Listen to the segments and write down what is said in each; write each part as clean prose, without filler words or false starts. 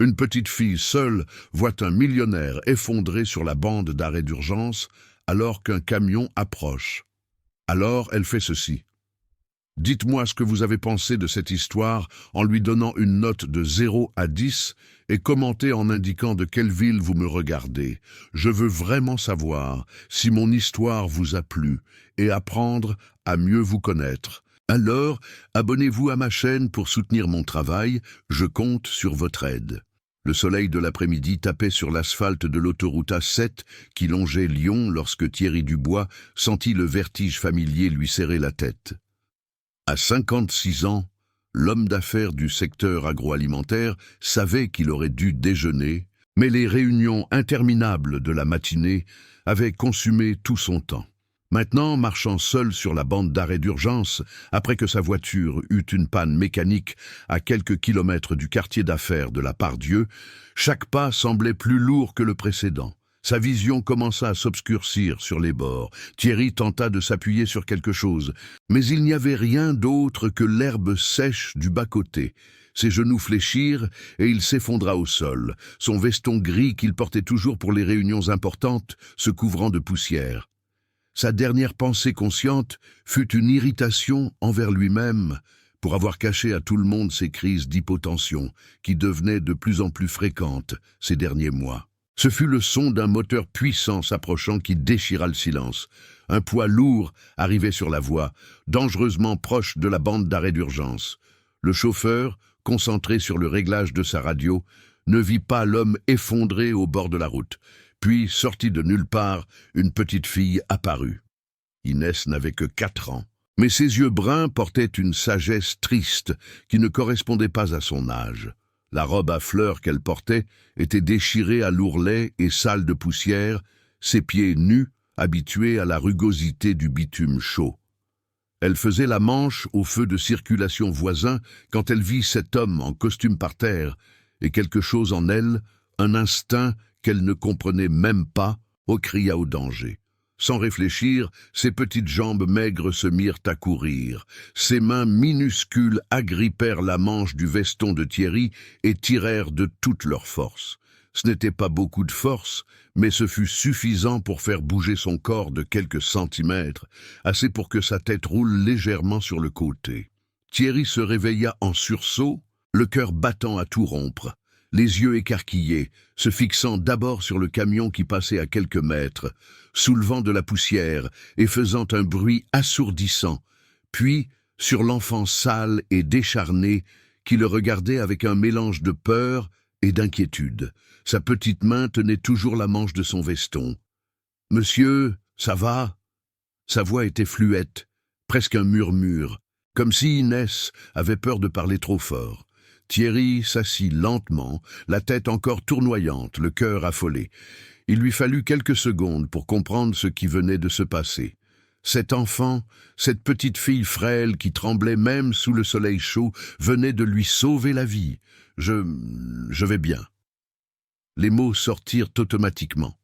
Une petite fille seule voit un millionnaire effondré sur la bande d'arrêt d'urgence alors qu'un camion approche. Alors elle fait ceci. Dites-moi ce que vous avez pensé de cette histoire en lui donnant une note de 0 à 10 et commentez en indiquant de quelle ville vous me regardez. Je veux vraiment savoir si mon histoire vous a plu et apprendre à mieux vous connaître. Alors, abonnez-vous à ma chaîne pour soutenir mon travail, je compte sur votre aide. Le soleil de l'après-midi tapait sur l'asphalte de l'autoroute A7 qui longeait Lyon lorsque Thierry Dubois sentit le vertige familier lui serrer la tête. À 56 ans, l'homme d'affaires du secteur agroalimentaire savait qu'il aurait dû déjeuner, mais les réunions interminables de la matinée avaient consumé tout son temps. Maintenant, marchant seul sur la bande d'arrêt d'urgence, après que sa voiture eut une panne mécanique à quelques kilomètres du quartier d'affaires de la Part-Dieu, chaque pas semblait plus lourd que le précédent. Sa vision commença à s'obscurcir sur les bords. Thierry tenta de s'appuyer sur quelque chose, mais il n'y avait rien d'autre que l'herbe sèche du bas-côté. Ses genoux fléchirent et il s'effondra au sol, son veston gris qu'il portait toujours pour les réunions importantes se couvrant de poussière. Sa dernière pensée consciente fut une irritation envers lui-même pour avoir caché à tout le monde ses crises d'hypotension qui devenaient de plus en plus fréquentes ces derniers mois. Ce fut le son d'un moteur puissant s'approchant qui déchira le silence. Un poids lourd arrivait sur la voie, dangereusement proche de la bande d'arrêt d'urgence. Le chauffeur, concentré sur le réglage de sa radio, ne vit pas l'homme effondré au bord de la route. Puis, sortie de nulle part, une petite fille apparut. Inès n'avait que 4 ans, mais ses yeux bruns portaient une sagesse triste qui ne correspondait pas à son âge. La robe à fleurs qu'elle portait était déchirée à l'ourlet et sale de poussière, ses pieds nus, habitués à la rugosité du bitume chaud. Elle faisait la manche au feu de circulation voisin quand elle vit cet homme en costume par terre, et quelque chose en elle, un instinct qu'elle ne comprenait même pas, cria au danger. Sans réfléchir, ses petites jambes maigres se mirent à courir. Ses mains minuscules agrippèrent la manche du veston de Thierry et tirèrent de toute leur force. Ce n'était pas beaucoup de force, mais ce fut suffisant pour faire bouger son corps de quelques centimètres, assez pour que sa tête roule légèrement sur le côté. Thierry se réveilla en sursaut, le cœur battant à tout rompre. Les yeux écarquillés, se fixant d'abord sur le camion qui passait à quelques mètres, soulevant de la poussière et faisant un bruit assourdissant, puis sur l'enfant sale et décharné qui le regardait avec un mélange de peur et d'inquiétude. Sa petite main tenait toujours la manche de son veston. « Monsieur, ça va ?» Sa voix était fluette, presque un murmure, comme si Inès avait peur de parler trop fort. Thierry s'assit lentement, la tête encore tournoyante, le cœur affolé. Il lui fallut quelques secondes pour comprendre ce qui venait de se passer. Cet enfant, cette petite fille frêle qui tremblait même sous le soleil chaud, venait de lui sauver la vie. « Je vais bien. » Les mots sortirent automatiquement.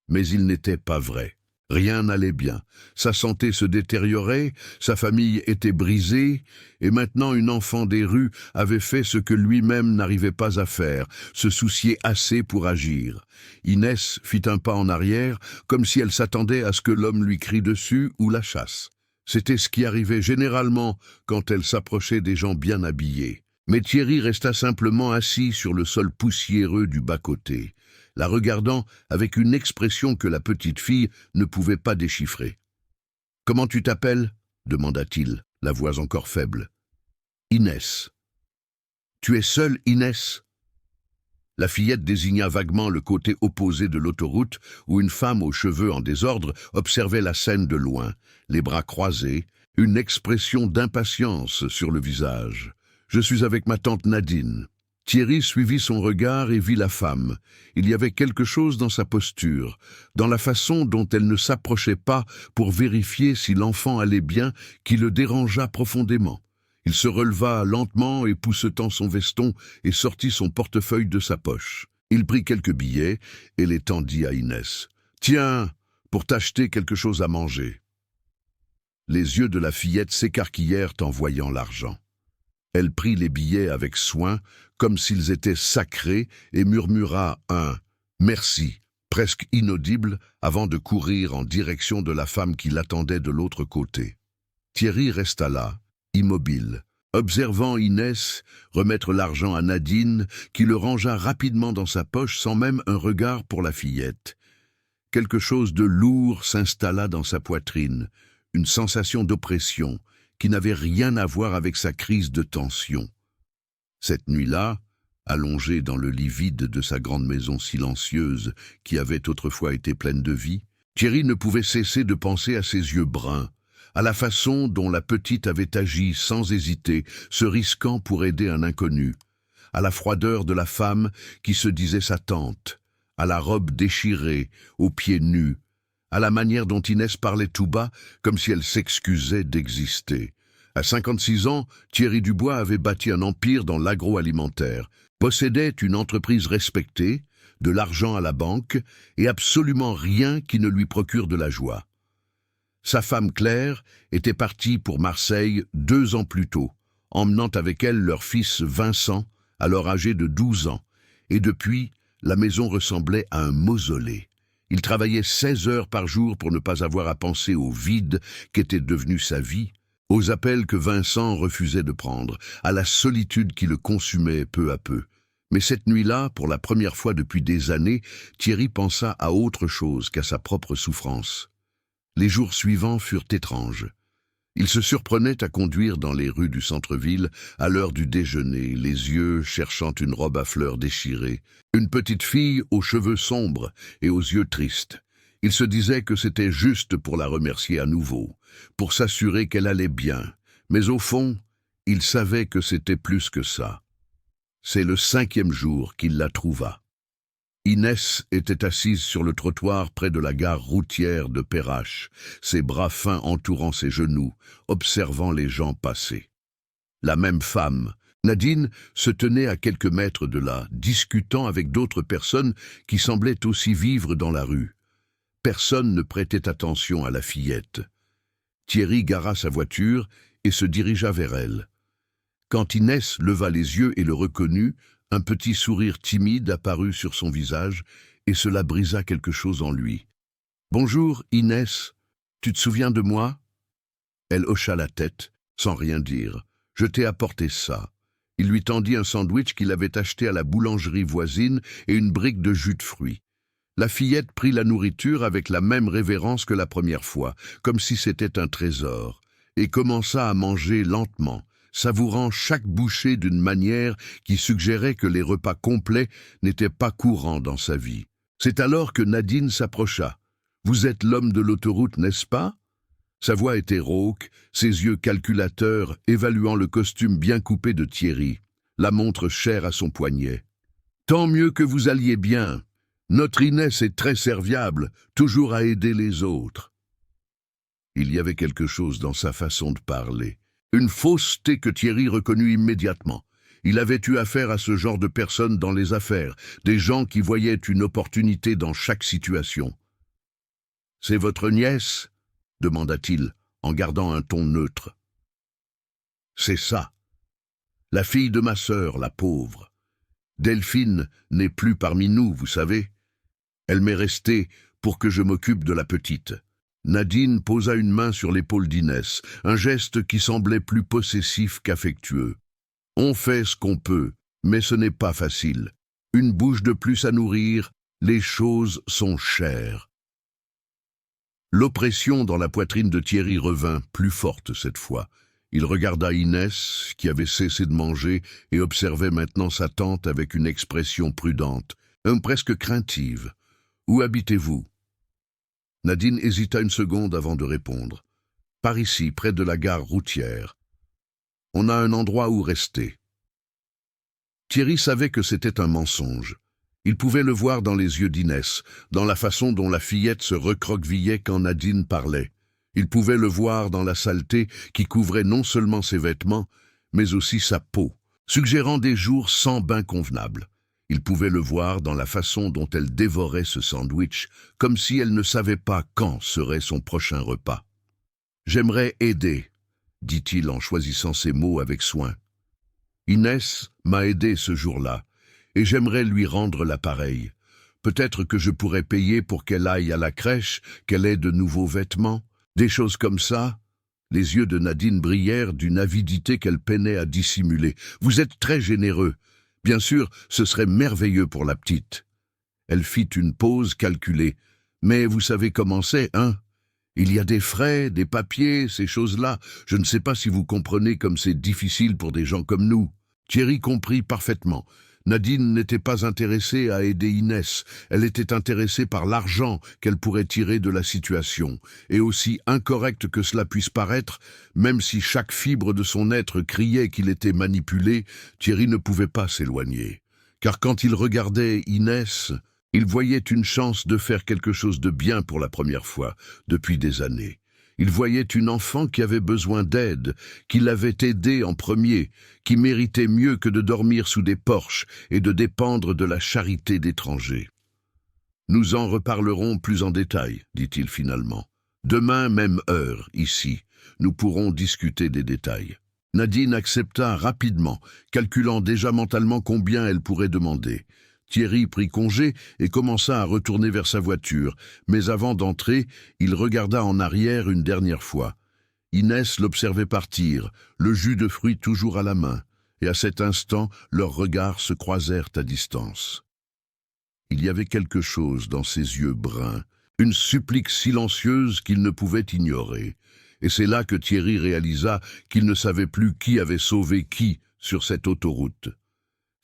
Mais ils n'étaient pas vrais. Rien n'allait bien. Sa santé se détériorait, sa famille était brisée, et maintenant une enfant des rues avait fait ce que lui-même n'arrivait pas à faire, se soucier assez pour agir. Inès fit un pas en arrière, comme si elle s'attendait à ce que l'homme lui crie dessus ou la chasse. C'était ce qui arrivait généralement quand elle s'approchait des gens bien habillés. Mais Thierry resta simplement assis sur le sol poussiéreux du bas-côté, la regardant avec une expression que la petite fille ne pouvait pas déchiffrer. « Comment tu t'appelles » demanda-t-il, la voix encore faible. « Inès. »« Tu es seule, Inès ?» La fillette désigna vaguement le côté opposé de l'autoroute où une femme aux cheveux en désordre observait la scène de loin, les bras croisés, une expression d'impatience sur le visage. « Je suis avec ma tante Nadine. » Thierry suivit son regard et vit la femme. Il y avait quelque chose dans sa posture, dans la façon dont elle ne s'approchait pas pour vérifier si l'enfant allait bien, qui le dérangea profondément. Il se releva lentement, époussetant son veston, et sortit son portefeuille de sa poche. Il prit quelques billets et les tendit à Inès. « Tiens, pour t'acheter quelque chose à manger. » Les yeux de la fillette s'écarquillèrent en voyant l'argent. Elle prit les billets avec soin, comme s'ils étaient sacrés, et murmura un « merci » presque inaudible avant de courir en direction de la femme qui l'attendait de l'autre côté. Thierry resta là, immobile, observant Inès remettre l'argent à Nadine, qui le rangea rapidement dans sa poche sans même un regard pour la fillette. Quelque chose de lourd s'installa dans sa poitrine, une sensation d'oppression qui n'avait rien à voir avec sa crise de tension. Cette nuit-là, allongé dans le lit vide de sa grande maison silencieuse qui avait autrefois été pleine de vie, Thierry ne pouvait cesser de penser à ses yeux bruns, à la façon dont la petite avait agi sans hésiter, se risquant pour aider un inconnu, à la froideur de la femme qui se disait sa tante, à la robe déchirée, aux pieds nus, à la manière dont Inès parlait tout bas, comme si elle s'excusait d'exister. À 56 ans, Thierry Dubois avait bâti un empire dans l'agroalimentaire, possédait une entreprise respectée, de l'argent à la banque, et absolument rien qui ne lui procure de la joie. Sa femme Claire était partie pour Marseille 2 ans plus tôt, emmenant avec elle leur fils Vincent, alors âgé de 12 ans, et depuis, la maison ressemblait à un mausolée. Il travaillait 16 heures par jour pour ne pas avoir à penser au vide qu'était devenu sa vie, aux appels que Vincent refusait de prendre, à la solitude qui le consumait peu à peu. Mais cette nuit-là, pour la première fois depuis des années, Thierry pensa à autre chose qu'à sa propre souffrance. Les jours suivants furent étranges. Il se surprenait à conduire dans les rues du centre-ville à l'heure du déjeuner, les yeux cherchant une robe à fleurs déchirée, une petite fille aux cheveux sombres et aux yeux tristes. Il se disait que c'était juste pour la remercier à nouveau, pour s'assurer qu'elle allait bien, mais au fond, il savait que c'était plus que ça. C'est le 5e jour qu'il la trouva. Inès était assise sur le trottoir près de la gare routière de Perrache, ses bras fins entourant ses genoux, observant les gens passer. La même femme, Nadine, se tenait à quelques mètres de là, discutant avec d'autres personnes qui semblaient aussi vivre dans la rue. Personne ne prêtait attention à la fillette. Thierry gara sa voiture et se dirigea vers elle. Quand Inès leva les yeux et le reconnut, un petit sourire timide apparut sur son visage et cela brisa quelque chose en lui. « Bonjour, Inès, tu te souviens de moi ?» Elle hocha la tête, sans rien dire. « Je t'ai apporté ça. » Il lui tendit un sandwich qu'il avait acheté à la boulangerie voisine et une brique de jus de fruits. La fillette prit la nourriture avec la même révérence que la première fois, comme si c'était un trésor, et commença à manger lentement, savourant chaque bouchée d'une manière qui suggérait que les repas complets n'étaient pas courants dans sa vie. C'est alors que Nadine s'approcha. « Vous êtes l'homme de l'autoroute, n'est-ce pas ?» Sa voix était rauque, ses yeux calculateurs évaluant le costume bien coupé de Thierry, la montre chère à son poignet. « Tant mieux que vous alliez bien. Notre Inès est très serviable, toujours à aider les autres. » Il y avait quelque chose dans sa façon de parler. Une fausseté que Thierry reconnut immédiatement. Il avait eu affaire à ce genre de personnes dans les affaires, des gens qui voyaient une opportunité dans chaque situation. « C'est votre nièce ?» demanda-t-il, en gardant un ton neutre. « C'est ça. La fille de ma sœur, la pauvre. Delphine n'est plus parmi nous, vous savez. Elle m'est restée pour que je m'occupe de la petite. » Nadine posa une main sur l'épaule d'Inès, un geste qui semblait plus possessif qu'affectueux. « On fait ce qu'on peut, mais ce n'est pas facile. Une bouche de plus à nourrir, les choses sont chères. » L'oppression dans la poitrine de Thierry revint, plus forte cette fois. Il regarda Inès, qui avait cessé de manger, et observait maintenant sa tante avec une expression prudente, presque craintive. « Où habitez-vous » Nadine hésita une seconde avant de répondre. « Par ici, près de la gare routière. On a un endroit où rester. » Thierry savait que c'était un mensonge. Il pouvait le voir dans les yeux d'Inès, dans la façon dont la fillette se recroquevillait quand Nadine parlait. Il pouvait le voir dans la saleté qui couvrait non seulement ses vêtements, mais aussi sa peau, suggérant des jours sans bain convenable. Il pouvait le voir dans la façon dont elle dévorait ce sandwich, comme si elle ne savait pas quand serait son prochain repas. « J'aimerais aider, » dit-il en choisissant ses mots avec soin. Inès m'a aidé ce jour-là, et j'aimerais lui rendre l'appareil. Peut-être que je pourrais payer pour qu'elle aille à la crèche, qu'elle ait de nouveaux vêtements, des choses comme ça. » Les yeux de Nadine brillèrent d'une avidité qu'elle peinait à dissimuler. « Vous êtes très généreux. Bien sûr, ce serait merveilleux pour la petite. » Elle fit une pause calculée. « Mais vous savez comment c'est, hein? Il y a des frais, des papiers, ces choses-là. Je ne sais pas si vous comprenez comme c'est difficile pour des gens comme nous. » Thierry comprit parfaitement. Nadine n'était pas intéressée à aider Inès, elle était intéressée par l'argent qu'elle pourrait tirer de la situation. Et aussi incorrect que cela puisse paraître, même si chaque fibre de son être criait qu'il était manipulé, Thierry ne pouvait pas s'éloigner. Car quand il regardait Inès, il voyait une chance de faire quelque chose de bien pour la première fois depuis des années. Il voyait une enfant qui avait besoin d'aide, qui l'avait aidée en premier, qui méritait mieux que de dormir sous des porches et de dépendre de la charité d'étrangers. « Nous en reparlerons plus en détail, dit-il finalement. Demain, même heure, ici, nous pourrons discuter des détails. » Nadine accepta rapidement, calculant déjà mentalement combien elle pourrait demander. Thierry prit congé et commença à retourner vers sa voiture, mais avant d'entrer, il regarda en arrière une dernière fois. Inès l'observait partir, le jus de fruits toujours à la main, et à cet instant, leurs regards se croisèrent à distance. Il y avait quelque chose dans ses yeux bruns, une supplique silencieuse qu'il ne pouvait ignorer, et c'est là que Thierry réalisa qu'il ne savait plus qui avait sauvé qui sur cette autoroute.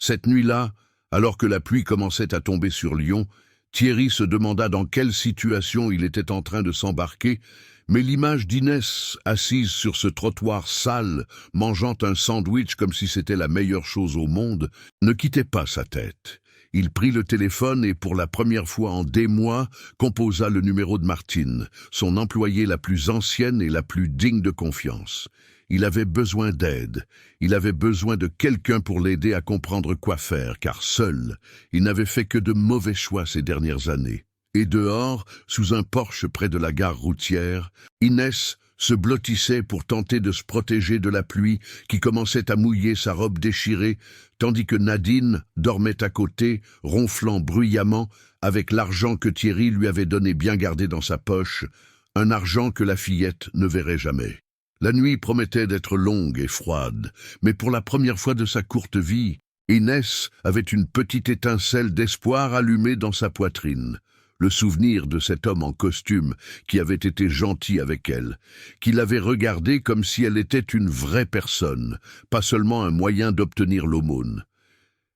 Cette nuit-là, alors que la pluie commençait à tomber sur Lyon, Thierry se demanda dans quelle situation il était en train de s'embarquer, mais l'image d'Inès, assise sur ce trottoir sale, mangeant un sandwich comme si c'était la meilleure chose au monde, ne quittait pas sa tête. Il prit le téléphone et pour la première fois en des mois, composa le numéro de Martine, son employée la plus ancienne et la plus digne de confiance. Il avait besoin d'aide, il avait besoin de quelqu'un pour l'aider à comprendre quoi faire, car seul, il n'avait fait que de mauvais choix ces dernières années. Et dehors, sous un porche près de la gare routière, Inès se blottissait pour tenter de se protéger de la pluie qui commençait à mouiller sa robe déchirée, tandis que Nadine dormait à côté, ronflant bruyamment, avec l'argent que Thierry lui avait donné bien gardé dans sa poche, un argent que la fillette ne verrait jamais. La nuit promettait d'être longue et froide, mais pour la première fois de sa courte vie, Inès avait une petite étincelle d'espoir allumée dans sa poitrine. Le souvenir de cet homme en costume qui avait été gentil avec elle, qui l'avait regardée comme si elle était une vraie personne, pas seulement un moyen d'obtenir l'aumône.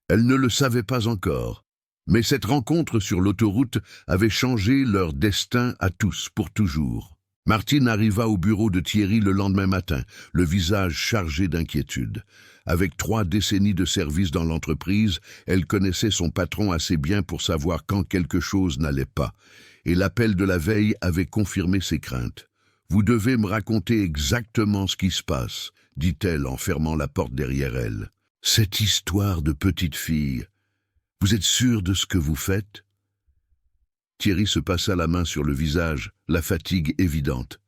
Elle ne le savait pas encore, mais cette rencontre sur l'autoroute avait changé leur destin à tous pour toujours. Martine arriva au bureau de Thierry le lendemain matin, le visage chargé d'inquiétude. Avec 3 décennies de service dans l'entreprise, elle connaissait son patron assez bien pour savoir quand quelque chose n'allait pas. Et l'appel de la veille avait confirmé ses craintes. « Vous devez me raconter exactement ce qui se passe, » dit-elle en fermant la porte derrière elle. « Cette histoire de petite fille, vous êtes sûr de ce que vous faites ?» Thierry se passa la main sur le visage, la fatigue évidente.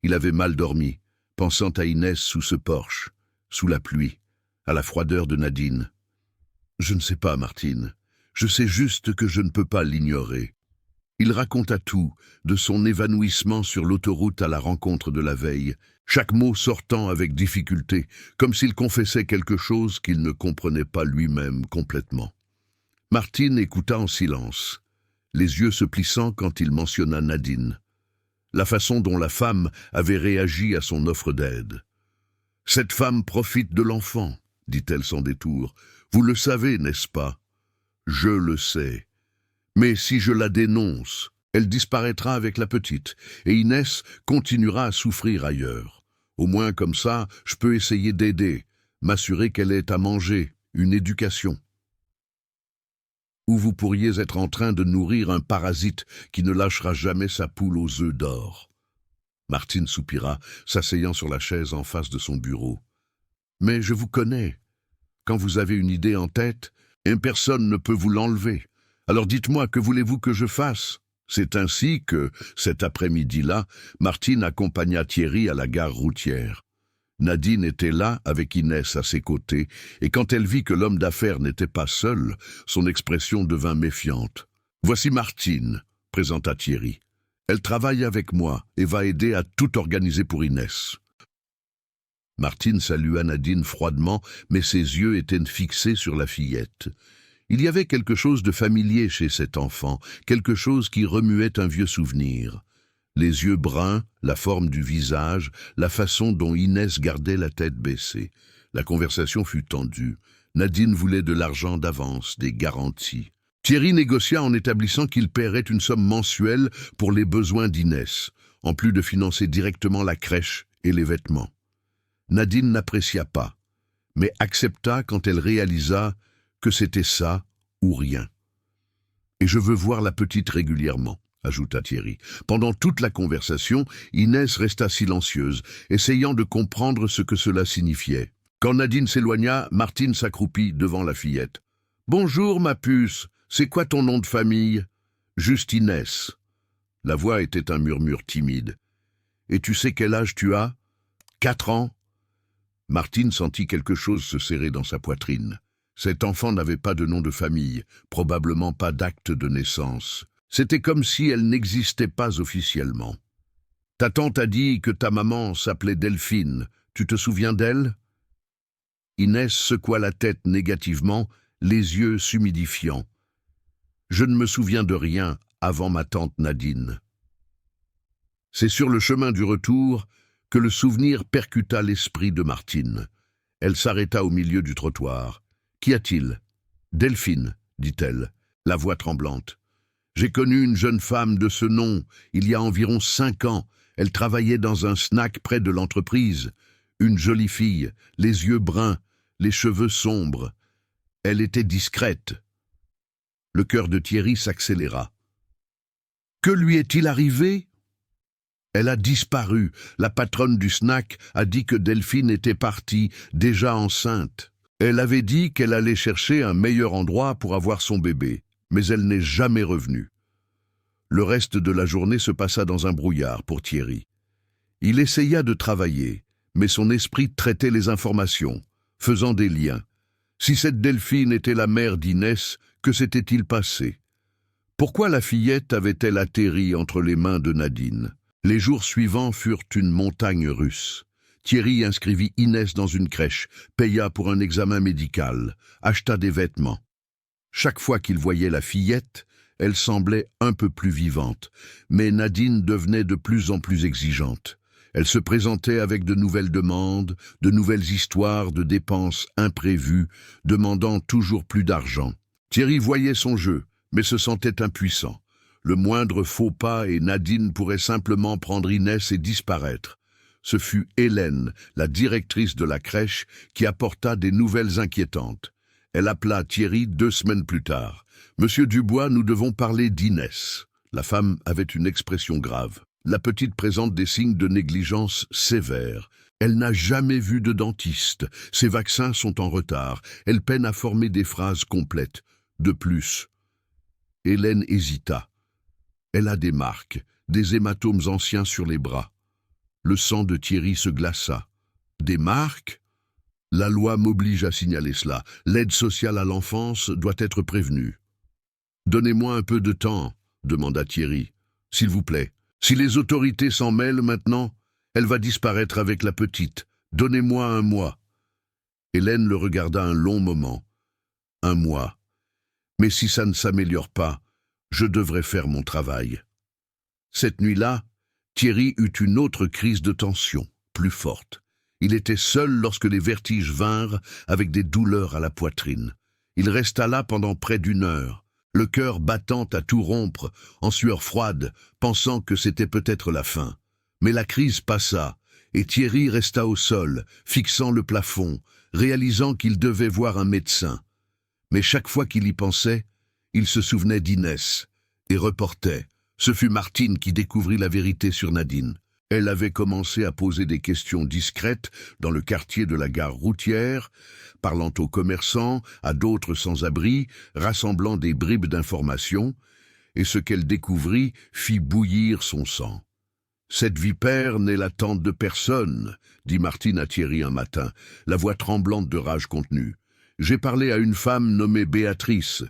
Il avait mal dormi, pensant à Inès sous ce porche, sous la pluie, à la froideur de Nadine. « Je ne sais pas, Martine. Je sais juste que je ne peux pas l'ignorer. » Il raconta tout, de son évanouissement sur l'autoroute à la rencontre de la veille, chaque mot sortant avec difficulté, comme s'il confessait quelque chose qu'il ne comprenait pas lui-même complètement. Martine écouta en silence, les yeux se plissant quand il mentionna Nadine, la façon dont la femme avait réagi à son offre d'aide. « Cette femme profite de l'enfant, » dit-elle sans détour. « Vous le savez, n'est-ce pas? »« Je le sais. Mais si je la dénonce, elle disparaîtra avec la petite, et Inès continuera à souffrir ailleurs. Au moins comme ça, je peux essayer d'aider, m'assurer qu'elle ait à manger, une éducation. Ou vous pourriez être en train de nourrir un parasite qui ne lâchera jamais sa poule aux œufs d'or. » Martine soupira, s'asseyant sur la chaise en face de son bureau. « Mais je vous connais. Quand vous avez une idée en tête, personne ne peut vous l'enlever. Alors dites-moi, que voulez-vous que je fasse ?» C'est ainsi que, cet après-midi-là, Martine accompagna Thierry à la gare routière. Nadine était là, avec Inès à ses côtés, et quand elle vit que l'homme d'affaires n'était pas seul, son expression devint méfiante. « Voici Martine », présenta Thierry. « Elle travaille avec moi et va aider à tout organiser pour Inès. » Martine salua Nadine froidement, mais ses yeux étaient fixés sur la fillette. Il y avait quelque chose de familier chez cet enfant, quelque chose qui remuait un vieux souvenir. Les yeux bruns, la forme du visage, la façon dont Inès gardait la tête baissée. La conversation fut tendue. Nadine voulait de l'argent d'avance, des garanties. Thierry négocia en établissant qu'il paierait une somme mensuelle pour les besoins d'Inès, en plus de financer directement la crèche et les vêtements. Nadine n'apprécia pas, mais accepta quand elle réalisa que c'était ça ou rien. « Et je veux voir la petite régulièrement », ajouta Thierry. Pendant toute la conversation, Inès resta silencieuse, essayant de comprendre ce que cela signifiait. Quand Nadine s'éloigna, Martine s'accroupit devant la fillette. « Bonjour, ma puce, c'est quoi ton nom de famille ?»« Juste Inès. » La voix était un murmure timide. « Et tu sais quel âge tu as ?»« 4 ans. » Martine sentit quelque chose se serrer dans sa poitrine. Cet enfant n'avait pas de nom de famille, probablement pas d'acte de naissance. C'était comme si elle n'existait pas officiellement. « Ta tante a dit que ta maman s'appelait Delphine. Tu te souviens d'elle ?» Inès secoua la tête négativement, les yeux s'humidifiant. « Je ne me souviens de rien avant ma tante Nadine. » C'est sur le chemin du retour que le souvenir percuta l'esprit de Martine. Elle s'arrêta au milieu du trottoir. « Qu'y a-t-il »« Delphine, dit-elle, la voix tremblante. J'ai connu une jeune femme de ce nom, il y a environ 5 ans. Elle travaillait dans un snack près de l'entreprise. Une jolie fille, les yeux bruns, les cheveux sombres. Elle était discrète. » Le cœur de Thierry s'accéléra. « Que lui est-il arrivé ?» Elle a disparu. La patronne du snack a dit que Delphine était partie, déjà enceinte. Elle avait dit qu'elle allait chercher un meilleur endroit pour avoir son bébé, mais elle n'est jamais revenue. Le reste de la journée se passa dans un brouillard pour Thierry. Il essaya de travailler, mais son esprit traitait les informations, faisant des liens. Si cette Delphine était la mère d'Inès, que s'était-il passé? Pourquoi la fillette avait-elle atterri entre les mains de Nadine? Les jours suivants furent une montagne russe. Thierry inscrivit Inès dans une crèche, paya pour un examen médical, acheta des vêtements. Chaque fois qu'il voyait la fillette, elle semblait un peu plus vivante, mais Nadine devenait de plus en plus exigeante. Elle se présentait avec de nouvelles demandes, de nouvelles histoires de dépenses imprévues, demandant toujours plus d'argent. Thierry voyait son jeu, mais se sentait impuissant. Le moindre faux pas et Nadine pourrait simplement prendre Inès et disparaître. Ce fut Hélène, la directrice de la crèche, qui apporta des nouvelles inquiétantes. Elle appela Thierry 2 semaines plus tard. « Monsieur Dubois, nous devons parler d'Inès. » La femme avait une expression grave. La petite présente des signes de négligence sévères. Elle n'a jamais vu de dentiste. Ses vaccins sont en retard. Elle peine à former des phrases complètes. De plus, Hélène hésita. Elle a des marques, des hématomes anciens sur les bras. Le sang de Thierry se glaça. Des marques ? La loi m'oblige à signaler cela. L'aide sociale à l'enfance doit être prévenue. « Donnez-moi un peu de temps, » demanda Thierry. « S'il vous plaît. Si les autorités s'en mêlent maintenant, elle va disparaître avec la petite. Donnez-moi 1 mois. » Hélène le regarda un long moment. 1 mois. Mais si ça ne s'améliore pas, je devrais faire mon travail. Cette nuit-là, Thierry eut une autre crise de tension, plus forte. Il était seul lorsque les vertiges vinrent, avec des douleurs à la poitrine. Il resta là pendant près d'1 heure, le cœur battant à tout rompre, en sueur froide, pensant que c'était peut-être la fin. Mais la crise passa, et Thierry resta au sol, fixant le plafond, réalisant qu'il devait voir un médecin. Mais chaque fois qu'il y pensait, il se souvenait d'Inès, et reportait. Ce fut Martine qui découvrit la vérité sur Nadine. Elle avait commencé à poser des questions discrètes dans le quartier de la gare routière, parlant aux commerçants, à d'autres sans-abri, rassemblant des bribes d'informations, et ce qu'elle découvrit fit bouillir son sang. Cette vipère n'est la tante de personne, dit Martine à Thierry un matin, la voix tremblante de rage contenue. J'ai parlé à une femme nommée Béatrice,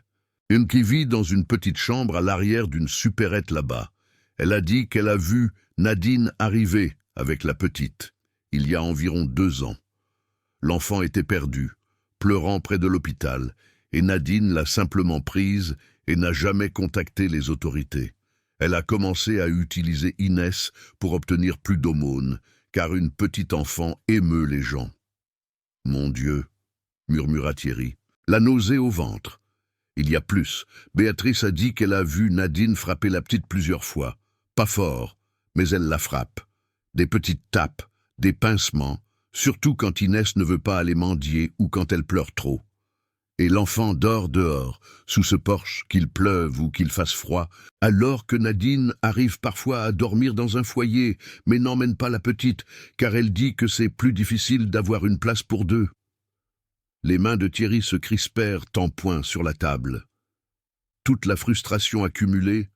une qui vit dans une petite chambre à l'arrière d'une supérette là-bas. Elle a dit qu'elle a vu Nadine arriver avec la petite, il y a environ 2 ans. L'enfant était perdu, pleurant près de l'hôpital, et Nadine l'a simplement prise et n'a jamais contacté les autorités. Elle a commencé à utiliser Inès pour obtenir plus d'aumônes, car une petite enfant émeut les gens. « Mon Dieu !» murmura Thierry, la nausée au ventre. Il y a plus. Béatrice a dit qu'elle a vu Nadine frapper la petite plusieurs fois. Pas fort, mais elle la frappe. Des petites tapes, des pincements, surtout quand Inès ne veut pas aller mendier ou quand elle pleure trop. Et l'enfant dort dehors, sous ce porche, qu'il pleuve ou qu'il fasse froid, alors que Nadine arrive parfois à dormir dans un foyer, mais n'emmène pas la petite, car elle dit que c'est plus difficile d'avoir une place pour 2. Les mains de Thierry se crispèrent en poing sur la table. Toute la frustration accumulée,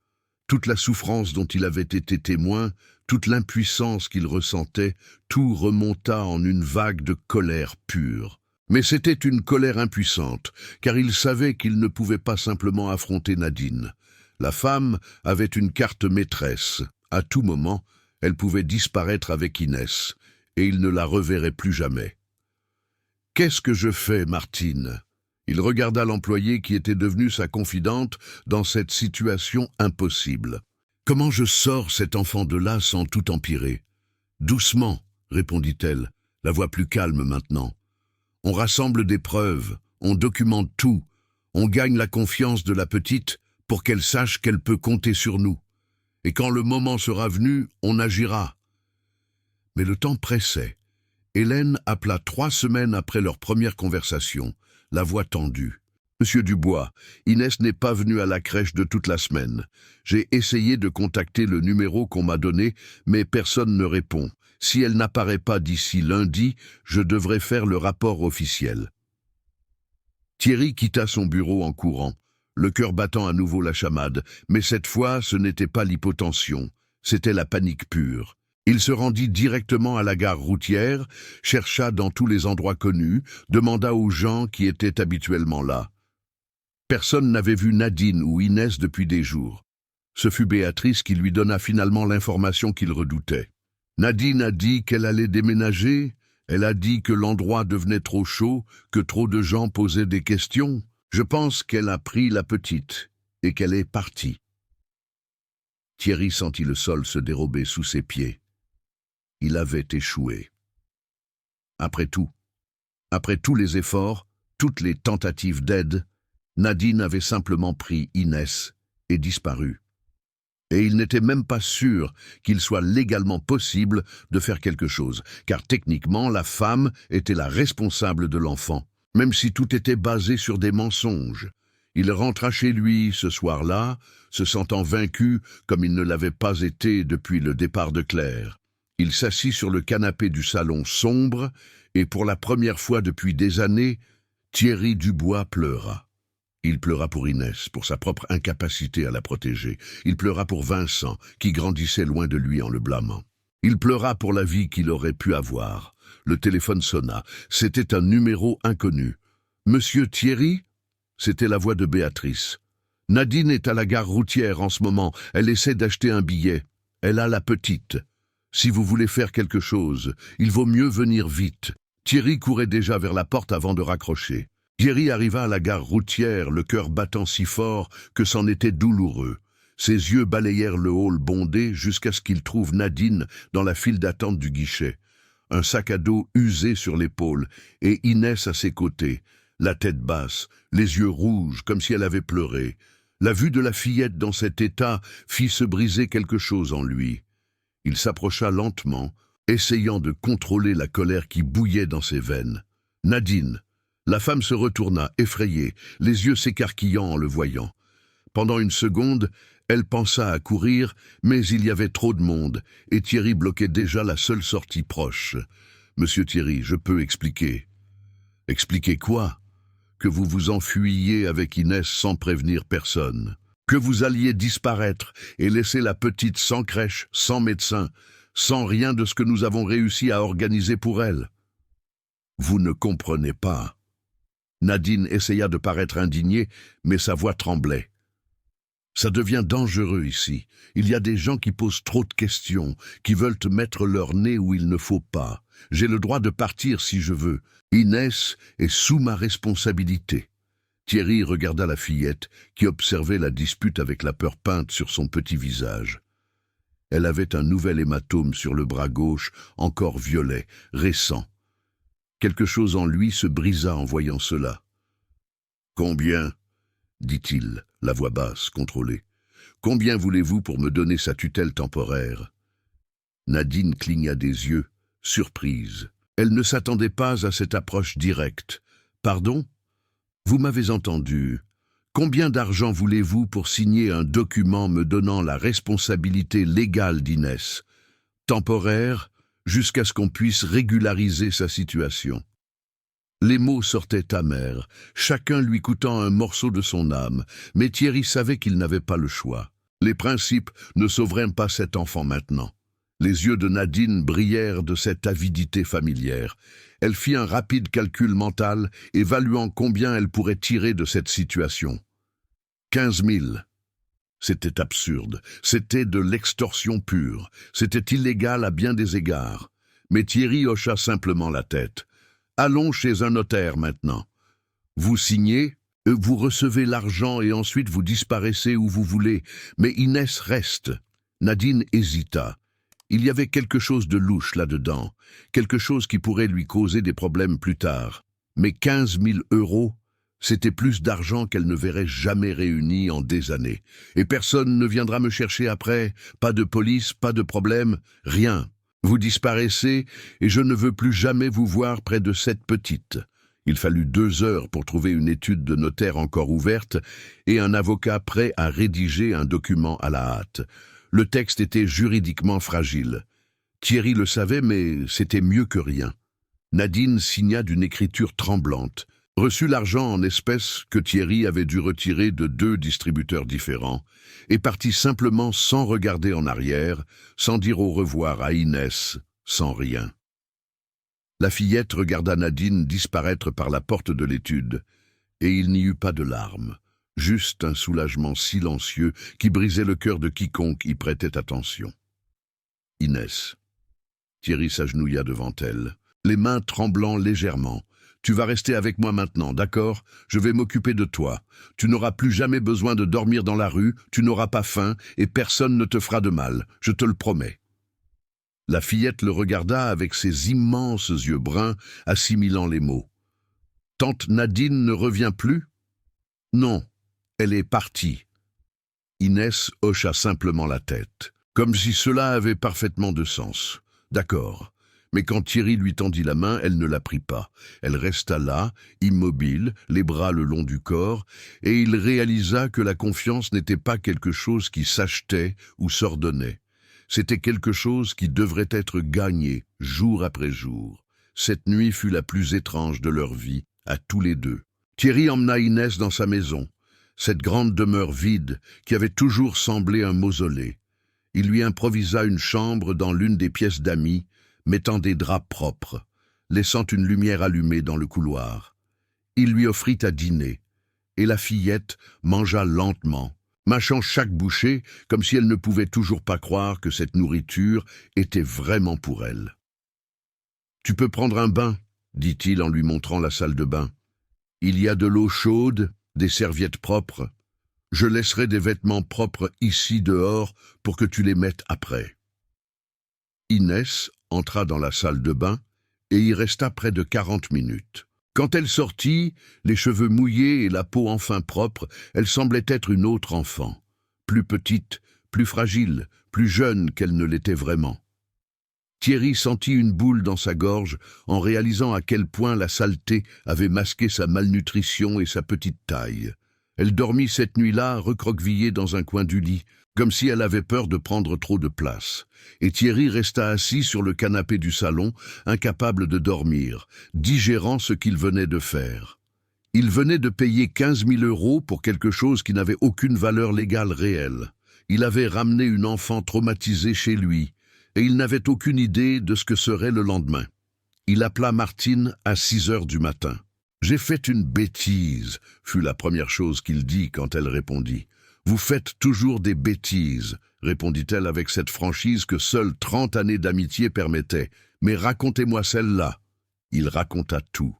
toute la souffrance dont il avait été témoin, toute l'impuissance qu'il ressentait, tout remonta en une vague de colère pure. Mais c'était une colère impuissante, car il savait qu'il ne pouvait pas simplement affronter Nadine. La femme avait une carte maîtresse. À tout moment, elle pouvait disparaître avec Inès, et il ne la reverrait plus jamais. « Qu'est-ce que je fais, Martine ?» Il regarda l'employée qui était devenue sa confidente dans cette situation impossible. « Comment je sors cet enfant de là sans tout empirer ?»« Doucement, » répondit-elle, la voix plus calme maintenant. « On rassemble des preuves, on documente tout, on gagne la confiance de la petite pour qu'elle sache qu'elle peut compter sur nous. Et quand le moment sera venu, on agira. » Mais le temps pressait. Hélène appela 3 semaines après leur première conversation, la voix tendue. « Monsieur Dubois, Inès n'est pas venue à la crèche de toute la semaine. J'ai essayé de contacter le numéro qu'on m'a donné, mais personne ne répond. Si elle n'apparaît pas d'ici lundi, je devrais faire le rapport officiel. » Thierry quitta son bureau en courant, le cœur battant à nouveau la chamade, mais cette fois ce n'était pas l'hypotension, c'était la panique pure. Il se rendit directement à la gare routière, chercha dans tous les endroits connus, demanda aux gens qui étaient habituellement là. Personne n'avait vu Nadine ou Inès depuis des jours. Ce fut Béatrice qui lui donna finalement l'information qu'il redoutait. Nadine a dit qu'elle allait déménager, elle a dit que l'endroit devenait trop chaud, que trop de gens posaient des questions. Je pense qu'elle a pris la petite et qu'elle est partie. Thierry sentit le sol se dérober sous ses pieds. Il avait échoué. Après tout, après tous les efforts, toutes les tentatives d'aide, Nadine avait simplement pris Inès et disparu. Et il n'était même pas sûr qu'il soit légalement possible de faire quelque chose, car techniquement la femme était la responsable de l'enfant, même si tout était basé sur des mensonges. Il rentra chez lui ce soir-là, se sentant vaincu comme il ne l'avait pas été depuis le départ de Claire. Il s'assit sur le canapé du salon sombre, et pour la première fois depuis des années, Thierry Dubois pleura. Il pleura pour Inès, pour sa propre incapacité à la protéger. Il pleura pour Vincent, qui grandissait loin de lui en le blâmant. Il pleura pour la vie qu'il aurait pu avoir. Le téléphone sonna. C'était un numéro inconnu. « Monsieur Thierry ?» C'était la voix de Béatrice. « Nadine est à la gare routière en ce moment. Elle essaie d'acheter un billet. Elle a la petite. Si vous voulez faire quelque chose, il vaut mieux venir vite. » Thierry courait déjà vers la porte avant de raccrocher. Thierry arriva à la gare routière, le cœur battant si fort que c'en était douloureux. Ses yeux balayèrent le hall bondé jusqu'à ce qu'il trouve Nadine dans la file d'attente du guichet. Un sac à dos usé sur l'épaule et Inès à ses côtés, la tête basse, les yeux rouges comme si elle avait pleuré. La vue de la fillette dans cet état fit se briser quelque chose en lui. Il s'approcha lentement, essayant de contrôler la colère qui bouillait dans ses veines. « Nadine !» La femme se retourna, effrayée, les yeux s'écarquillant en le voyant. Pendant une seconde, elle pensa à courir, mais il y avait trop de monde, et Thierry bloquait déjà la seule sortie proche. « Monsieur Thierry, je peux expliquer. »« Expliquer quoi ? Que vous vous enfuyiez avec Inès sans prévenir personne. Que vous alliez disparaître et laisser la petite sans crèche, sans médecin. sans rien de ce que nous avons réussi à organiser pour elle. Vous ne comprenez pas. Nadine essaya de paraître indignée, mais sa voix tremblait. Ça devient dangereux ici. Il y a des gens qui posent trop de questions, qui veulent te mettre leur nez où il ne faut pas. J'ai le droit de partir si je veux. Inès est sous ma responsabilité. Thierry regarda la fillette, qui observait la dispute avec la peur peinte sur son petit visage. Elle avait un nouvel hématome sur le bras gauche, encore violet, récent. Quelque chose en lui se brisa en voyant cela. « Combien ?» dit-il, la voix basse, contrôlée. « Combien voulez-vous pour me donner sa tutelle temporaire ?» Nadine cligna des yeux, surprise. Elle ne s'attendait pas à cette approche directe. « Pardon ? Vous m'avez entendu. Combien d'argent voulez-vous pour signer un document me donnant la responsabilité légale d'Inès, temporaire, jusqu'à ce qu'on puisse régulariser sa situation ?» Les mots sortaient amers, chacun lui coûtant un morceau de son âme, mais Thierry savait qu'il n'avait pas le choix. Les principes ne sauveraient pas cet enfant maintenant. Les yeux de Nadine brillèrent de cette avidité familière. Elle fit un rapide calcul mental, évaluant combien elle pourrait tirer de cette situation. 15 000. C'était absurde, c'était de l'extorsion pure, c'était illégal à bien des égards. Mais Thierry hocha simplement la tête. Allons chez un notaire maintenant. Vous signez, vous recevez l'argent et ensuite vous disparaissez où vous voulez. Mais Inès reste. Nadine hésita. Il y avait quelque chose de louche là-dedans, quelque chose qui pourrait lui causer des problèmes plus tard. Mais 15 000 €, c'était plus d'argent qu'elle ne verrait jamais réuni en des années. Et personne ne viendra me chercher après, pas de police, pas de problème, rien. Vous disparaissez et je ne veux plus jamais vous voir près de cette petite. Il fallut 2 heures pour trouver une étude de notaire encore ouverte et un avocat prêt à rédiger un document à la hâte. Le texte était juridiquement fragile. Thierry le savait, mais c'était mieux que rien. Nadine signa d'une écriture tremblante, reçut l'argent en espèces que Thierry avait dû retirer de 2 distributeurs différents, et partit simplement sans regarder en arrière, sans dire au revoir à Inès, sans rien. La fillette regarda Nadine disparaître par la porte de l'étude, et il n'y eut pas de larmes, juste un soulagement silencieux qui brisait le cœur de quiconque y prêtait attention. Inès. Thierry s'agenouilla devant elle, les mains tremblant légèrement. Tu vas rester avec moi maintenant, d'accord? Je vais m'occuper de toi. Tu n'auras plus jamais besoin de dormir dans la rue, tu n'auras pas faim, et personne ne te fera de mal, je te le promets. La fillette le regarda avec ses immenses yeux bruns, assimilant les mots. Tante Nadine ne revient plus? Non, elle est partie. Inès hocha simplement la tête, comme si cela avait parfaitement de sens. D'accord. Mais quand Thierry lui tendit la main, elle ne la prit pas. Elle resta là, immobile, les bras le long du corps, et il réalisa que la confiance n'était pas quelque chose qui s'achetait ou s'ordonnait. C'était quelque chose qui devrait être gagné jour après jour. Cette nuit fut la plus étrange de leur vie, à tous les deux. Thierry emmena Inès dans sa maison, cette grande demeure vide qui avait toujours semblé un mausolée. Il lui improvisa une chambre dans l'une des pièces d'amis, mettant des draps propres, laissant une lumière allumée dans le couloir. Il lui offrit à dîner, et la fillette mangea lentement, mâchant chaque bouchée comme si elle ne pouvait toujours pas croire que cette nourriture était vraiment pour elle. « Tu peux prendre un bain » dit-il en lui montrant la salle de bain. « Il y a de l'eau chaude, des serviettes propres. Je laisserai des vêtements propres ici dehors pour que tu les mettes après. » Inès entra dans la salle de bain et y resta près de 40 minutes. Quand elle sortit, les cheveux mouillés et la peau enfin propre, elle semblait être une autre enfant, plus petite, plus fragile, plus jeune qu'elle ne l'était vraiment. Thierry sentit une boule dans sa gorge en réalisant à quel point la saleté avait masqué sa malnutrition et sa petite taille. Elle dormit cette nuit-là recroquevillée dans un coin du lit, comme si elle avait peur de prendre trop de place. Et Thierry resta assis sur le canapé du salon, incapable de dormir, digérant ce qu'il venait de faire. Il venait de payer 15 000 € pour quelque chose qui n'avait aucune valeur légale réelle. Il avait ramené une enfant traumatisée chez lui, et il n'avait aucune idée de ce que serait le lendemain. Il appela Martine à 6 heures du matin. « J'ai fait une bêtise », fut la première chose qu'il dit quand elle répondit. « Vous faites toujours des bêtises », répondit-elle avec cette franchise que seules 30 années d'amitié permettaient. « Mais racontez-moi celle-là. » Il raconta tout.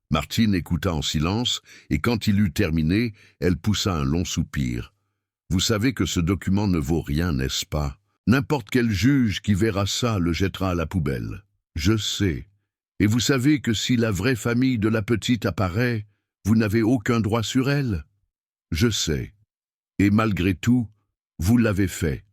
Martine écouta en silence, et quand il eut terminé, elle poussa un long soupir. « Vous savez que ce document ne vaut rien, n'est-ce pas? N'importe quel juge qui verra ça le jettera à la poubelle. »« Je sais. Et vous savez que si la vraie famille de la petite apparaît, vous n'avez aucun droit sur elle? »« Je sais. Et malgré tout, vous l'avez fait. »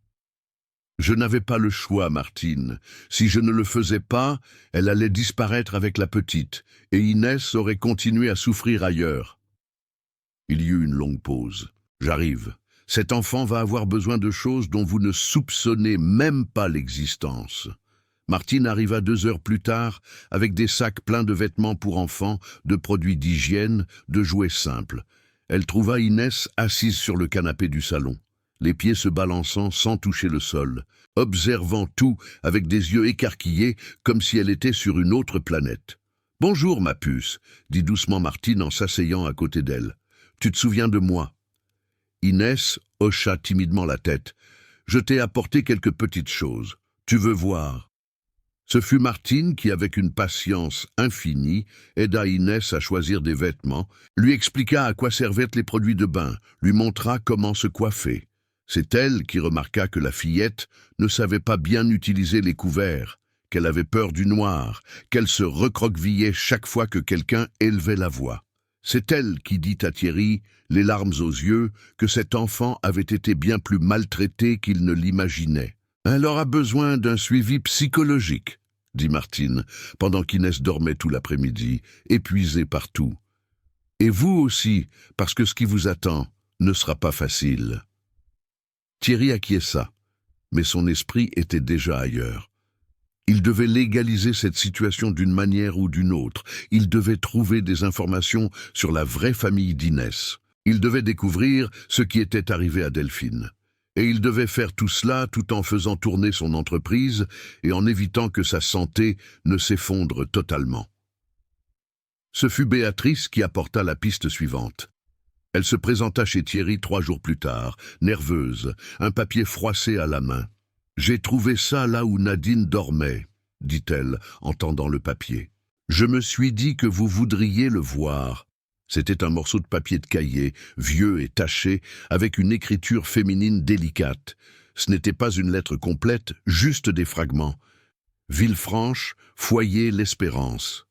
« Je n'avais pas le choix, Martine. Si je ne le faisais pas, elle allait disparaître avec la petite, et Inès aurait continué à souffrir ailleurs. » Il y eut une longue pause. « J'arrive. Cet enfant va avoir besoin de choses dont vous ne soupçonnez même pas l'existence. » Martine arriva 2 heures plus tard avec des sacs pleins de vêtements pour enfants, de produits d'hygiène, de jouets simples. Elle trouva Inès assise sur le canapé du salon, les pieds se balançant sans toucher le sol, observant tout avec des yeux écarquillés comme si elle était sur une autre planète. « Bonjour, ma puce », dit doucement Martine en s'asseyant à côté d'elle. « Tu te souviens de moi ?» Inès hocha timidement la tête. « Je t'ai apporté quelques petites choses. Tu veux voir ?» Ce fut Martine qui, avec une patience infinie, aida Inès à choisir des vêtements, lui expliqua à quoi servaient les produits de bain, lui montra comment se coiffer. C'est elle qui remarqua que la fillette ne savait pas bien utiliser les couverts, qu'elle avait peur du noir, qu'elle se recroquevillait chaque fois que quelqu'un élevait la voix. C'est elle qui dit à Thierry, les larmes aux yeux, que cet enfant avait été bien plus maltraité qu'il ne l'imaginait. « Elle aura besoin d'un suivi psychologique », dit Martine, pendant qu'Inès dormait tout l'après-midi, épuisée par tout. « Et vous aussi, parce que ce qui vous attend ne sera pas facile. » Thierry acquiesça, mais son esprit était déjà ailleurs. Il devait légaliser cette situation d'une manière ou d'une autre. Il devait trouver des informations sur la vraie famille d'Inès. Il devait découvrir ce qui était arrivé à Delphine. Et il devait faire tout cela tout en faisant tourner son entreprise et en évitant que sa santé ne s'effondre totalement. Ce fut Béatrice qui apporta la piste suivante. Elle se présenta chez Thierry 3 jours plus tard, nerveuse, un papier froissé à la main. « J'ai trouvé ça là où Nadine dormait, » dit-elle en tendant le papier. « Je me suis dit que vous voudriez le voir. » C'était un morceau de papier de cahier, vieux et taché, avec une écriture féminine délicate. Ce n'était pas une lettre complète, juste des fragments. « Villefranche, foyer l'Espérance.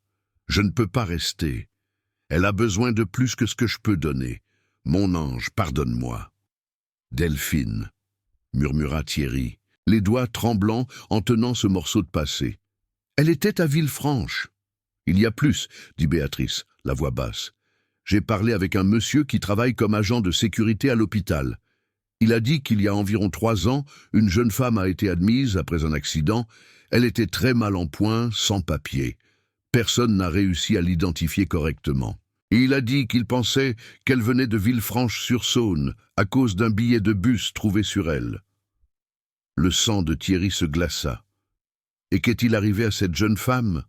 Je ne peux pas rester. Elle a besoin de plus que ce que je peux donner. Mon ange, pardonne-moi. »« Delphine, » murmura Thierry, les doigts tremblants en tenant ce morceau de passé. « Elle était à Villefranche. »« Il y a plus, » dit Béatrice, la voix basse. « J'ai parlé avec un monsieur qui travaille comme agent de sécurité à l'hôpital. Il a dit qu'il y a environ 3 ans, une jeune femme a été admise après un accident. Elle était très mal en point, sans papier. Personne n'a réussi à l'identifier correctement. Et il a dit qu'il pensait qu'elle venait de Villefranche-sur-Saône à cause d'un billet de bus trouvé sur elle. » Le sang de Thierry se glaça. « Et qu'est-il arrivé à cette jeune femme ?»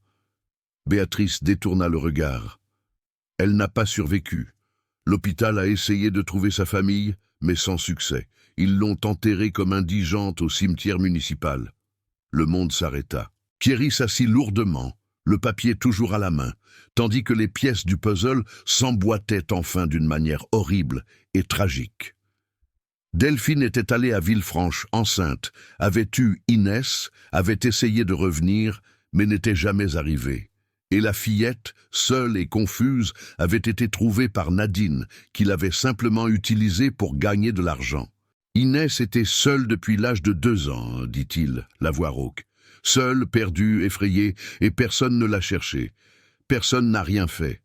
Béatrice détourna le regard. « Elle n'a pas survécu. L'hôpital a essayé de trouver sa famille, mais sans succès. Ils l'ont enterrée comme indigente au cimetière municipal. » Le monde s'arrêta. Thierry s'assit lourdement, le papier toujours à la main, tandis que les pièces du puzzle s'emboîtaient enfin d'une manière horrible et tragique. Delphine était allée à Villefranche enceinte, avait eu Inès, avait essayé de revenir, mais n'était jamais arrivée. Et la fillette, seule et confuse, avait été trouvée par Nadine, qui l'avait simplement utilisée pour gagner de l'argent. Inès était seule depuis l'âge de 2 ans, dit-il, la voix rauque. Seule, perdue, effrayée, et personne ne l'a cherchée. Personne n'a rien fait.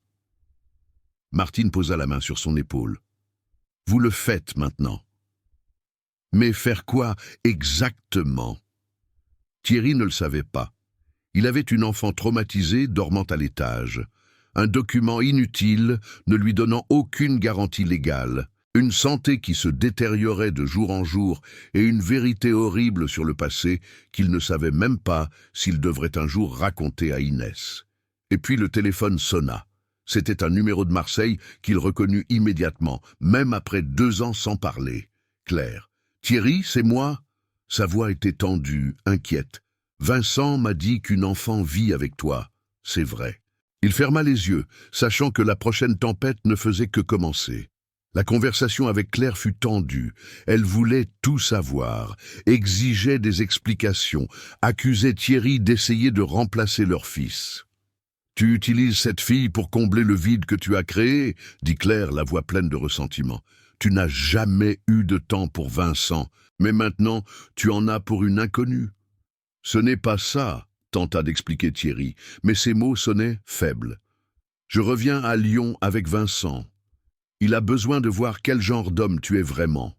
Martine posa la main sur son épaule. « Vous le faites maintenant. » « Mais faire quoi exactement ?» Thierry ne le savait pas. Il avait une enfant traumatisée dormant à l'étage. Un document inutile, ne lui donnant aucune garantie légale. Une santé qui se détériorait de jour en jour et une vérité horrible sur le passé qu'il ne savait même pas s'il devrait un jour raconter à Inès. Et puis le téléphone sonna. C'était un numéro de Marseille qu'il reconnut immédiatement, même après 2 ans sans parler. Claire. « Thierry, c'est moi ?» Sa voix était tendue, inquiète. « Vincent m'a dit qu'une enfant vit avec toi. C'est vrai. » Il ferma les yeux, sachant que la prochaine tempête ne faisait que commencer. La conversation avec Claire fut tendue. Elle voulait tout savoir, exigeait des explications, accusait Thierry d'essayer de remplacer leur fils. « Tu utilises cette fille pour combler le vide que tu as créé ?» dit Claire, la voix pleine de ressentiment. « Tu n'as jamais eu de temps pour Vincent, mais maintenant tu en as pour une inconnue. » « Ce n'est pas ça, » tenta d'expliquer Thierry, mais ses mots sonnaient faibles. « Je reviens à Lyon avec Vincent. Il a besoin de voir quel genre d'homme tu es vraiment. »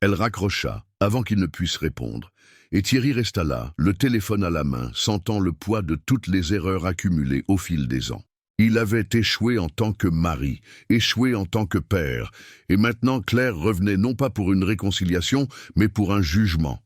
Elle raccrocha avant qu'il ne puisse répondre, et Thierry resta là, le téléphone à la main, sentant le poids de toutes les erreurs accumulées au fil des ans. Il avait échoué en tant que mari, échoué en tant que père, et maintenant Claire revenait non pas pour une réconciliation, mais pour un jugement.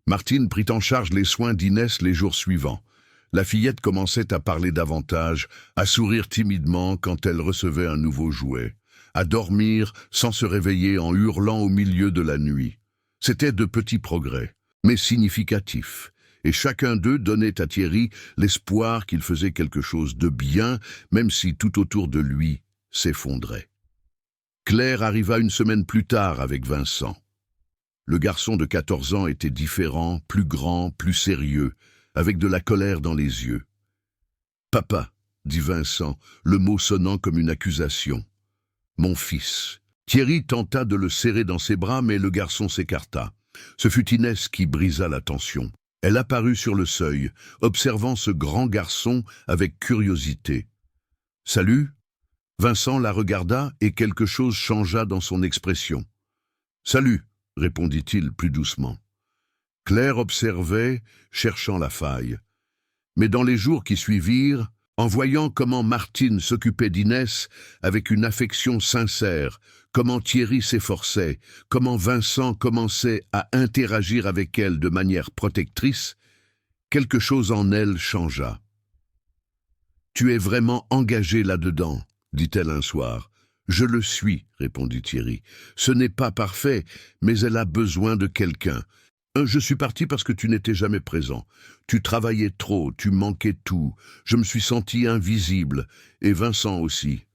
Martine prit en charge les soins d'Inès les jours suivants. La fillette commençait à parler davantage, à sourire timidement quand elle recevait un nouveau jouet, à dormir sans se réveiller en hurlant au milieu de la nuit. C'étaient de petits progrès, mais significatifs, et chacun d'eux donnait à Thierry l'espoir qu'il faisait quelque chose de bien, même si tout autour de lui s'effondrait. Claire arriva une semaine plus tard avec Vincent. Le garçon de 14 ans était différent, plus grand, plus sérieux, avec de la colère dans les yeux. « Papa » dit Vincent, le mot sonnant comme une accusation. « Mon fils ». Thierry tenta de le serrer dans ses bras, mais le garçon s'écarta. Ce fut Inès qui brisa la tension. Elle apparut sur le seuil, observant ce grand garçon avec curiosité. « Salut ?» Vincent la regarda et quelque chose changea dans son expression. « Salut !» répondit-il plus doucement. Claire observait, cherchant la faille. Mais dans les jours qui suivirent, en voyant comment Martine s'occupait d'Inès avec une affection sincère, comment Thierry s'efforçait, comment Vincent commençait à interagir avec elle de manière protectrice, quelque chose en elle changea. « Tu es vraiment engagé là-dedans » dit-elle un soir. « Je le suis, » répondit Thierry. « Ce n'est pas parfait, mais elle a besoin de quelqu'un. Je suis parti parce que tu n'étais jamais présent. Tu travaillais trop, tu manquais tout. Je me suis senti invisible, et Vincent aussi.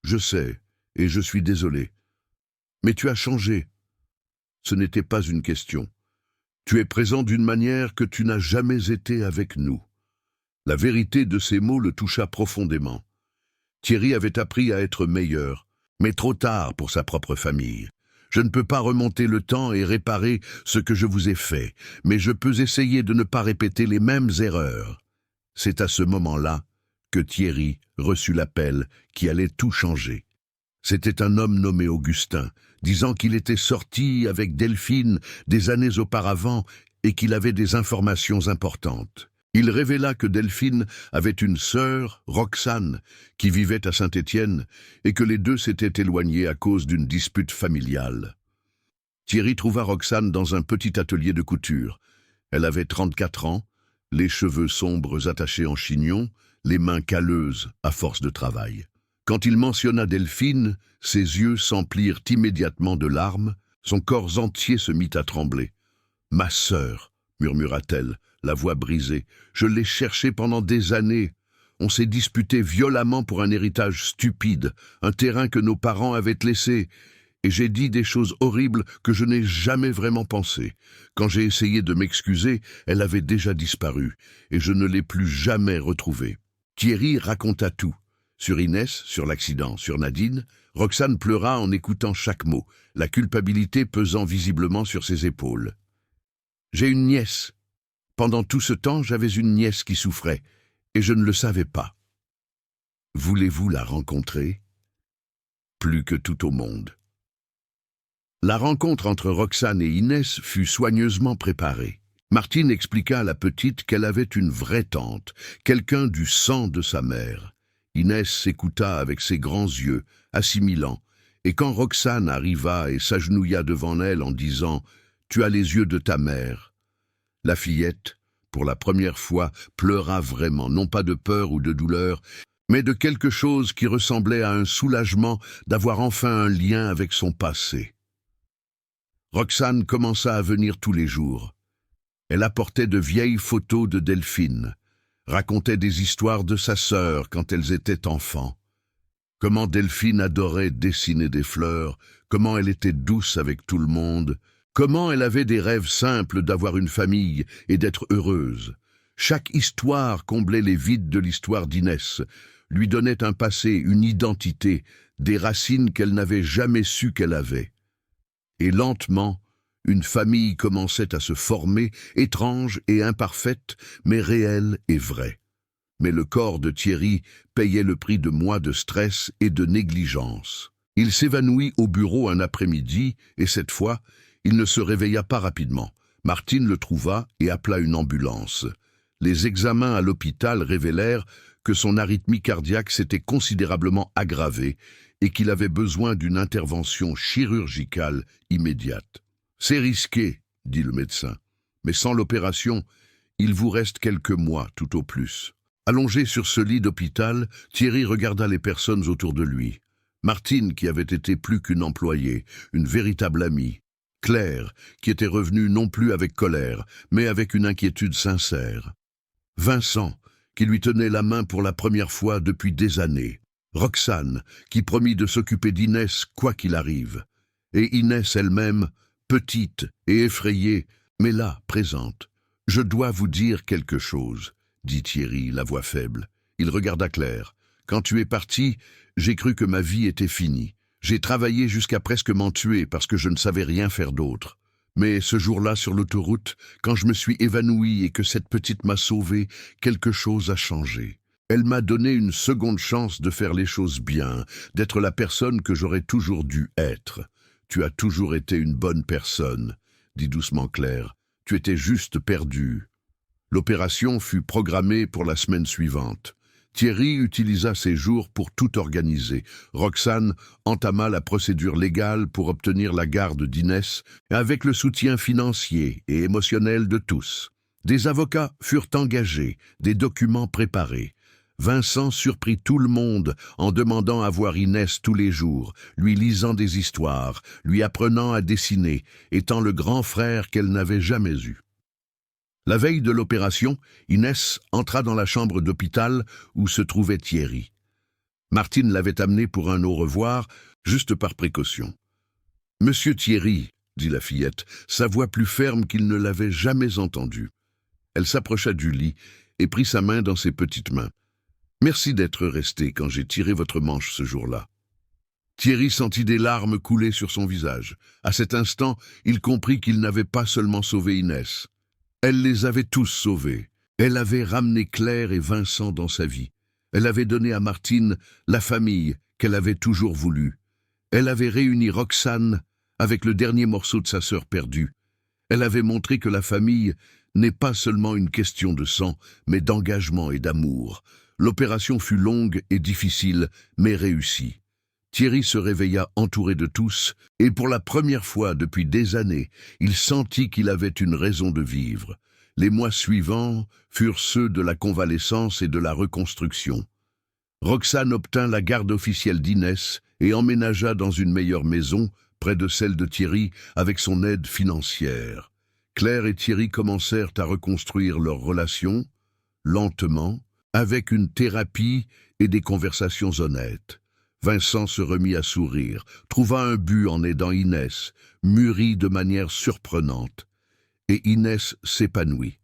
Je sais, et je suis désolé. Mais tu as changé. Ce n'était pas une question. Tu es présent d'une manière que tu n'as jamais été avec nous. » La vérité de ces mots le toucha profondément. Thierry avait appris à être meilleur, mais trop tard pour sa propre famille. « Je ne peux pas remonter le temps et réparer ce que je vous ai fait, mais je peux essayer de ne pas répéter les mêmes erreurs. » C'est à ce moment-là que Thierry reçut l'appel qui allait tout changer. C'était un homme nommé Augustin, disant qu'il était sorti avec Delphine des années auparavant et qu'il avait des informations importantes. Il révéla que Delphine avait une sœur, Roxane, qui vivait à Saint-Étienne, et que les deux s'étaient éloignés à cause d'une dispute familiale. Thierry trouva Roxane dans un petit atelier de couture. Elle avait 34 ans, les cheveux sombres attachés en chignon, les mains calleuses à force de travail. Quand il mentionna Delphine, ses yeux s'emplirent immédiatement de larmes, son corps entier se mit à trembler. « Ma sœur » murmura-t-elle, la voix brisée. « Je l'ai cherchée pendant des années. On s'est disputé violemment pour un héritage stupide, un terrain que nos parents avaient laissé. Et j'ai dit des choses horribles que je n'ai jamais vraiment pensées. Quand j'ai essayé de m'excuser, elle avait déjà disparu, et je ne l'ai plus jamais retrouvée. » Thierry raconta tout. Sur Inès, sur l'accident, sur Nadine, Roxane pleura en écoutant chaque mot, la culpabilité pesant visiblement sur ses épaules. « J'ai une nièce. Pendant tout ce temps, j'avais une nièce qui souffrait, et je ne le savais pas. Voulez-vous la rencontrer ? Plus que tout au monde. » La rencontre entre Roxane et Inès fut soigneusement préparée. Martine expliqua à la petite qu'elle avait une vraie tante, quelqu'un du sang de sa mère. Inès s'écouta avec ses grands yeux, assimilant, Et quand Roxane arriva et s'agenouilla devant elle en disant « Tu as les yeux de ta mère », la fillette, pour la première fois, pleura vraiment, non pas de peur ou de douleur, mais de quelque chose qui ressemblait à un soulagement d'avoir enfin un lien avec son passé. Roxane commença à venir tous les jours. Elle apportait de vieilles photos de Delphine, racontait des histoires de sa sœur quand elles étaient enfants. Comment Delphine adorait dessiner des fleurs, comment elle était douce avec tout le monde, comment elle avait des rêves simples d'avoir une famille et d'être heureuse. Chaque histoire comblait les vides de l'histoire d'Inès, lui donnait un passé, une identité, des racines qu'elle n'avait jamais su qu'elle avait. Et lentement, une famille commençait à se former, étrange et imparfaite, mais réelle et vraie. Mais le corps de Thierry payait le prix de mois de stress et de négligence. Il s'évanouit au bureau un après-midi, et cette fois, il ne se réveilla pas rapidement. Martine le trouva et appela une ambulance. Les examens à l'hôpital révélèrent que son arythmie cardiaque s'était considérablement aggravée et qu'il avait besoin d'une intervention chirurgicale immédiate. « C'est risqué », dit le médecin, « mais sans l'opération, il vous reste quelques mois tout au plus. » Allongé sur ce lit d'hôpital, Thierry regarda les personnes autour de lui. Martine, qui avait été plus qu'une employée, une véritable amie. Claire, qui était revenue non plus avec colère, mais avec une inquiétude sincère. Vincent, qui lui tenait la main pour la première fois depuis des années. Roxane, qui promit de s'occuper d'Inès quoi qu'il arrive. Et Inès elle-même, petite et effrayée, mais là, présente. « Je dois vous dire quelque chose », dit Thierry, la voix faible. Il regarda Claire. « Quand tu es partie, j'ai cru que ma vie était finie. J'ai travaillé jusqu'à presque m'en tuer parce que je ne savais rien faire d'autre. Mais ce jour-là sur l'autoroute, quand je me suis évanoui et que cette petite m'a sauvé, quelque chose a changé. Elle m'a donné une seconde chance de faire les choses bien, d'être la personne que j'aurais toujours dû être. Tu as toujours été une bonne personne, dit doucement Claire. Tu étais juste perdue. » L'opération fut programmée pour la semaine suivante. Thierry utilisa ses jours pour tout organiser. Roxane entama la procédure légale pour obtenir la garde d'Inès avec le soutien financier et émotionnel de tous. Des avocats furent engagés, des documents préparés. Vincent surprit tout le monde en demandant à voir Inès tous les jours, lui lisant des histoires, lui apprenant à dessiner, étant le grand frère qu'elle n'avait jamais eu. La veille de l'opération, Inès entra dans la chambre d'hôpital où se trouvait Thierry. Martine l'avait amené pour un au revoir, juste par précaution. « Monsieur Thierry », dit la fillette, sa voix plus ferme qu'il ne l'avait jamais entendue. Elle s'approcha du lit et prit sa main dans ses petites mains. « Merci d'être resté quand j'ai tiré votre manche ce jour-là. » Thierry sentit des larmes couler sur son visage. À cet instant, il comprit qu'il n'avait pas seulement sauvé Inès. Elle les avait tous sauvés. Elle avait ramené Claire et Vincent dans sa vie. Elle avait donné à Martine la famille qu'elle avait toujours voulu. Elle avait réuni Roxane avec le dernier morceau de sa sœur perdue. Elle avait montré que la famille n'est pas seulement une question de sang, mais d'engagement et d'amour. L'opération fut longue et difficile, mais réussie. Thierry se réveilla entouré de tous, et pour la première fois depuis des années, il sentit qu'il avait une raison de vivre. Les mois suivants furent ceux de la convalescence et de la reconstruction. Roxane obtint la garde officielle d'Inès et emménagea dans une meilleure maison, près de celle de Thierry, avec son aide financière. Claire et Thierry commencèrent à reconstruire leur relation, lentement, avec une thérapie et des conversations honnêtes. Vincent se remit à sourire, trouva un but en aidant Inès, mûrit de manière surprenante. Et Inès s'épanouit.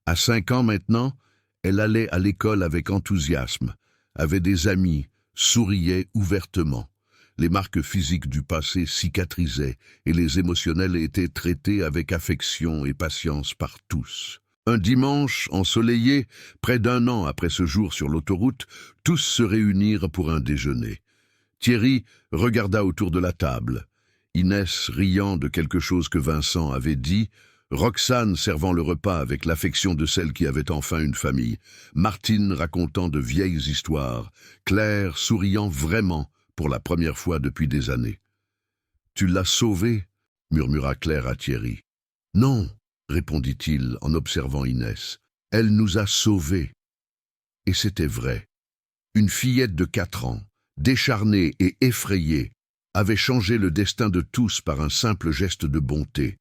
À 5 ans maintenant, elle allait à l'école avec enthousiasme, avait des amis, souriait ouvertement. Les marques physiques du passé cicatrisaient et les émotionnels étaient traités avec affection et patience par tous. Un dimanche ensoleillé, près d'1 an après ce jour sur l'autoroute, tous se réunirent pour un déjeuner. Thierry regarda autour de la table. Inès riant de quelque chose que Vincent avait dit, Roxane servant le repas avec l'affection de celle qui avait enfin une famille, Martine racontant de vieilles histoires, Claire souriant vraiment pour la première fois depuis des années. « Tu l'as sauvée » murmura Claire à Thierry. « Non » répondit-il en observant Inès. « Elle nous a sauvés. » Et c'était vrai. Une fillette de 4 ans, décharnée et effrayée, avait changé le destin de tous par un simple geste de bonté.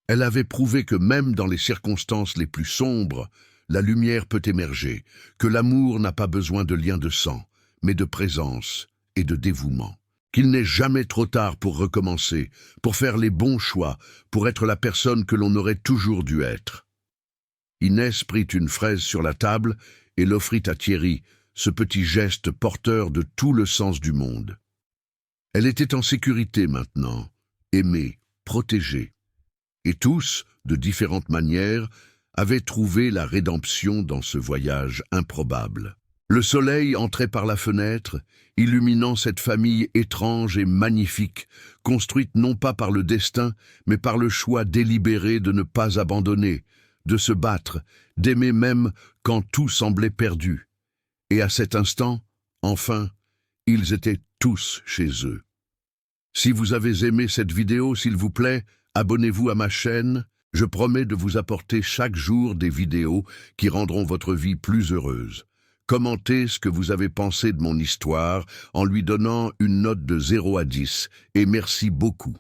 Elle avait prouvé que même dans les circonstances les plus sombres, la lumière peut émerger, que l'amour n'a pas besoin de liens de sang, mais de présence et de dévouement. Qu'il n'est jamais trop tard pour recommencer, pour faire les bons choix, pour être la personne que l'on aurait toujours dû être. Inès prit une fraise sur la table et l'offrit à Thierry, ce petit geste porteur de tout le sens du monde. Elle était en sécurité maintenant, aimée, protégée. Et tous, de différentes manières, avaient trouvé la rédemption dans ce voyage improbable. Le soleil entrait par la fenêtre, illuminant cette famille étrange et magnifique, construite non pas par le destin, mais par le choix délibéré de ne pas abandonner, de se battre, d'aimer même quand tout semblait perdu. Et à cet instant, enfin, ils étaient tous chez eux. Si vous avez aimé cette vidéo, s'il vous plaît, abonnez-vous à ma chaîne. Je promets de vous apporter chaque jour des vidéos qui rendront votre vie plus heureuse. Commentez ce que vous avez pensé de mon histoire en lui donnant une note de 0 à 10. Et merci beaucoup.